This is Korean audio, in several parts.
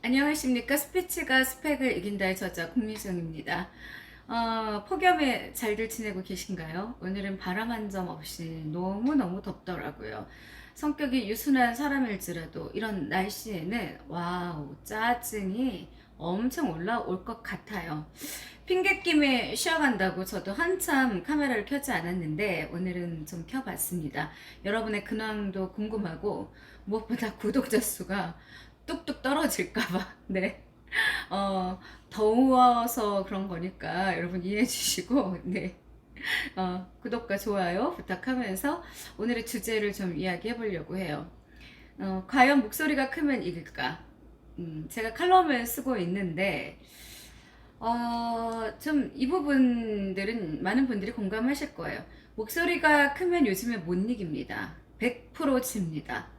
안녕하십니까. 스피치가 스펙을 이긴다의 저자 공미정입니다. 폭염에 잘들 지내고 계신가요? 오늘은 바람 한 점 없이 너무너무 덥더라고요. 성격이 유순한 사람일지라도 이런 날씨에는 와우, 짜증이 엄청 올라올 것 같아요. 핑곗김에 쉬어간다고 저도 한참 카메라를 켜지 않았는데 오늘은 좀 켜봤습니다. 여러분의 근황도 궁금하고 무엇보다 구독자 수가 뚝뚝 떨어질까봐. 네. 더워서 그런 거니까 여러분 이해해 주시고, 네. 구독과 좋아요 부탁하면서 오늘의 주제를 좀 이야기해 보려고 해요. 과연 목소리가 크면 이길까? 제가 칼럼을 쓰고 있는데, 좀 이 부분들은 많은 분들이 공감하실 거예요. 목소리가 크면 요즘에 못 이깁니다. 100% 집니다.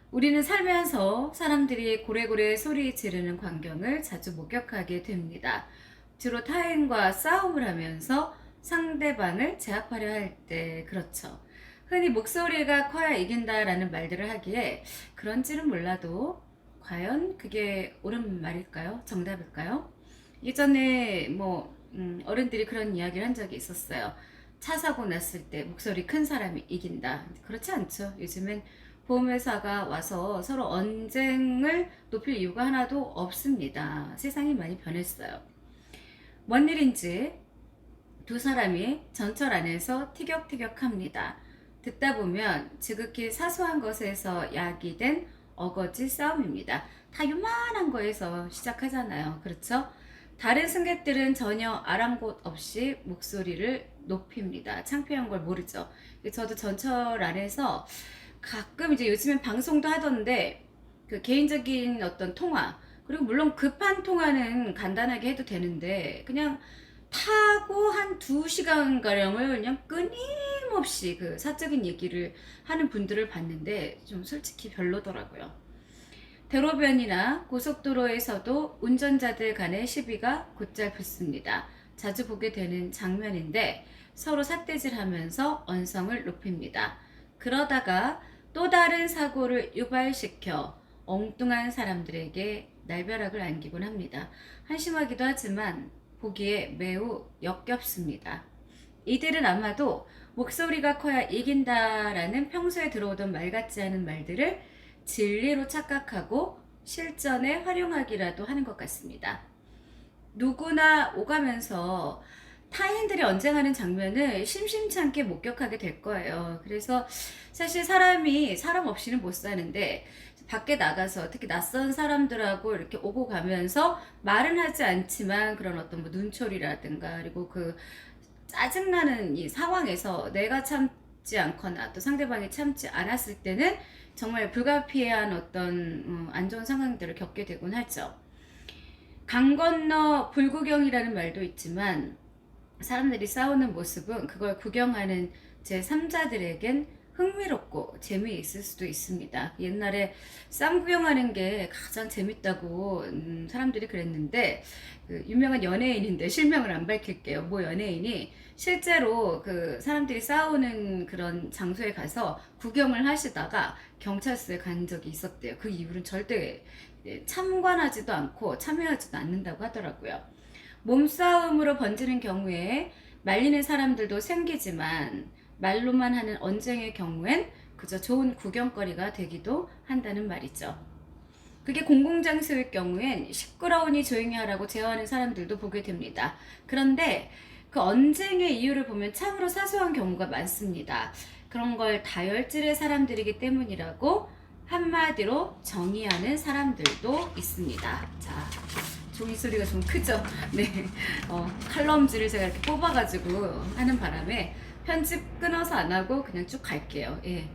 우리는 살면서 사람들이 고래고래 소리 지르는 광경을 자주 목격하게 됩니다. 주로 타인과 싸움을 하면서 상대방을 제압하려 할 때 그렇죠. 흔히 목소리가 커야 이긴다라는 말들을 하기에 그런지는 몰라도 과연 그게 옳은 말일까요? 정답일까요? 예전에 어른들이 그런 이야기를 한 적이 있었어요. 차 사고 났을 때 목소리 큰 사람이 이긴다. 그렇지 않죠. 요즘엔 보험회사가 와서 서로 언쟁을 높일 이유가 하나도 없습니다. 세상이 많이 변했어요. 뭔 일인지 두 사람이 전철 안에서 티격태격합니다. 듣다 보면 지극히 사소한 것에서 야기된 어거지 싸움입니다. 다 요만한 거에서 시작하잖아요. 그렇죠? 다른 승객들은 전혀 아랑곳 없이 목소리를 높입니다. 창피한 걸 모르죠. 저도 전철 안에서 가끔 이제 요즘엔 방송도 하던데 그 개인적인 어떤 통화, 그리고 물론 급한 통화는 간단하게 해도 되는데 그냥 타고 한 2시간가량을 그냥 끊임없이 그 사적인 얘기를 하는 분들을 봤는데 좀 솔직히 별로더라고요. 대로변이나 고속도로에서도 운전자들 간의 시비가 곧잘 붙습니다. 자주 보게 되는 장면인데 서로 삿대질하면서 언성을 높입니다. 그러다가 또 다른 사고를 유발시켜 엉뚱한 사람들에게 날벼락을 안기곤 합니다. 한심하기도 하지만 보기에 매우 역겹습니다. 이들은 아마도 목소리가 커야 이긴다라는 평소에 들어오던 말 같지 않은 말들을 진리로 착각하고 실전에 활용하기라도 하는 것 같습니다. 누구나 오가면서 타인들이 언쟁하는 장면을 심심치 않게 목격하게 될 거예요. 그래서 사실 사람이 사람 없이는 못 사는데 밖에 나가서 특히 낯선 사람들하고 이렇게 오고 가면서 말은 하지 않지만 그런 어떤 뭐 눈초리라든가 그리고 그 짜증나는 이 상황에서 내가 참지 않거나 또 상대방이 참지 않았을 때는 정말 불가피한 어떤 안 좋은 상황들을 겪게 되곤 하죠. 강 건너 불구경이라는 말도 있지만 사람들이 싸우는 모습은 그걸 구경하는 제3자들에겐 흥미롭고 재미있을 수도 있습니다. 옛날에 쌍구경하는 게 가장 재밌다고 사람들이 그랬는데 그 유명한 연예인인데 실명을 안 밝힐게요. 뭐 연예인이 실제로 그 사람들이 싸우는 그런 장소에 가서 구경을 하시다가 경찰서에 간 적이 있었대요. 그 이후로는 절대 참관하지도 않고 참여하지도 않는다고 하더라고요. 몸싸움으로 번지는 경우에 말리는 사람들도 생기지만 말로만 하는 언쟁의 경우엔 그저 좋은 구경거리가 되기도 한다는 말이죠. 그게 공공장소일 경우엔 시끄러우니 조용히 하라고 제어하는 사람들도 보게 됩니다. 그런데 그 언쟁의 이유를 보면 참으로 사소한 경우가 많습니다. 그런 걸 다혈질의 사람들이기 때문이라고 한마디로 정의하는 사람들도 있습니다. 자, 종이 소리가 좀 크죠? 네. 칼럼지를 제가 이렇게 뽑아가지고 하는 바람에 편집 끊어서 안 하고 그냥 쭉 갈게요. 예.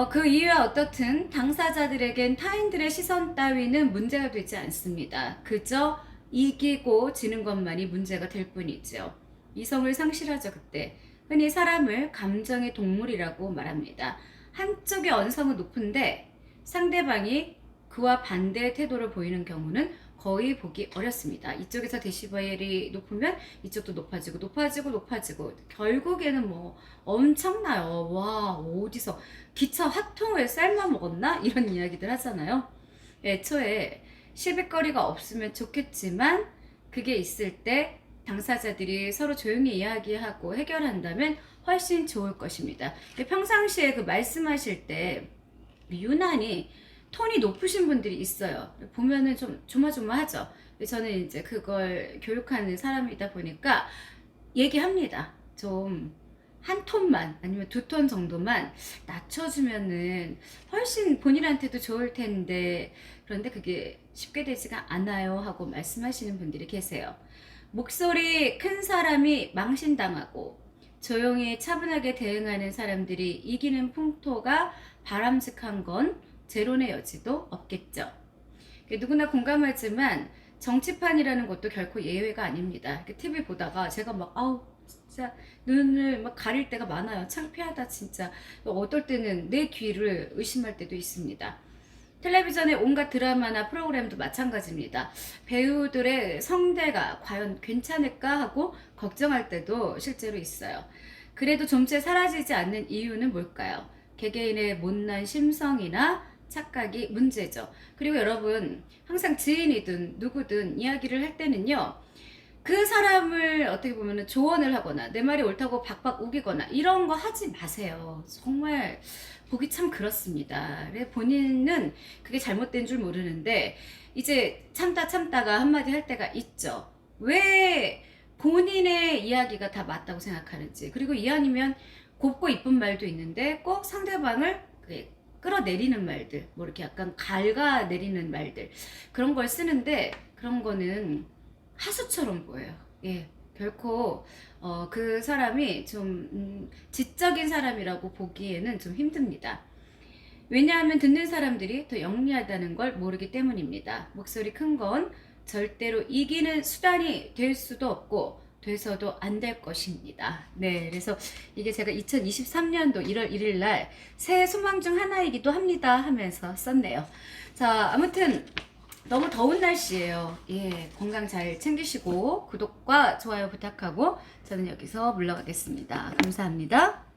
그 이유야 어떻든 당사자들에겐 타인들의 시선 따위는 문제가 되지 않습니다. 그저 이기고 지는 것만이 문제가 될 뿐이죠. 이성을 상실하죠, 그때. 흔히 사람을 감정의 동물이라고 말합니다. 한쪽의 언성은 높은데 상대방이 그와 반대의 태도를 보이는 경우는 거의 보기 어렵습니다. 이쪽에서 데시벨이 높으면 이쪽도 높아지고 높아지고 높아지고 결국에는 뭐 엄청나요. 와, 어디서 기차 화통을 삶아 먹었나? 이런 이야기들 하잖아요. 애초에 시비거리가 없으면 좋겠지만 그게 있을 때 당사자들이 서로 조용히 이야기하고 해결한다면 훨씬 좋을 것입니다. 평상시에 그 말씀하실 때 유난히 톤이 높으신 분들이 있어요. 보면은 좀 조마조마하죠. 저는 이제 그걸 교육하는 사람이다 보니까 얘기합니다. 좀 한 톤만 아니면 두 톤 정도만 낮춰주면은 훨씬 본인한테도 좋을 텐데, 그런데 그게 쉽게 되지가 않아요 하고 말씀하시는 분들이 계세요. 목소리 큰 사람이 망신당하고 조용히 차분하게 대응하는 사람들이 이기는 풍토가 바람직한 건 제론의 여지도 없겠죠. 누구나 공감하지만 정치판이라는 것도 결코 예외가 아닙니다. TV 보다가 제가 막 아우 진짜 눈을 막 가릴 때가 많아요. 창피하다 진짜. 어떨 때는 내 귀를 의심할 때도 있습니다. 텔레비전의 온갖 드라마나 프로그램도 마찬가지입니다. 배우들의 성대가 과연 괜찮을까 하고 걱정할 때도 실제로 있어요. 그래도 좀째 사라지지 않는 이유는 뭘까요? 개개인의 못난 심성이나 착각이 문제죠. 그리고 여러분, 항상 지인이든 누구든 이야기를 할 때는요, 그 사람을 어떻게 보면 조언을 하거나 내 말이 옳다고 박박 우기거나 이런 거 하지 마세요. 정말 보기 참 그렇습니다. 본인은 그게 잘못된 줄 모르는데 이제 참다가 한마디 할 때가 있죠. 왜 본인의 이야기가 다 맞다고 생각하는지. 그리고 이 아니면 곱고 이쁜 말도 있는데 꼭 상대방을 끌어내리는 말들, 뭐 이렇게 약간 갉아내리는 말들, 그런 걸 쓰는데 그런 거는 하수처럼 보여요. 예, 결코 그 사람이 좀 지적인 사람이라고 보기에는 좀 힘듭니다. 왜냐하면 듣는 사람들이 더 영리하다는 걸 모르기 때문입니다. 목소리 큰 건 절대로 이기는 수단이 될 수도 없고 돼서도 안 될 것입니다. 네, 그래서 이게 제가 2023년도 1월 1일 날 새해 소망 중 하나이기도 합니다 하면서 썼네요. 자, 아무튼 너무 더운 날씨예요. 예, 건강 잘 챙기시고 구독과 좋아요 부탁하고 저는 여기서 물러가겠습니다. 감사합니다.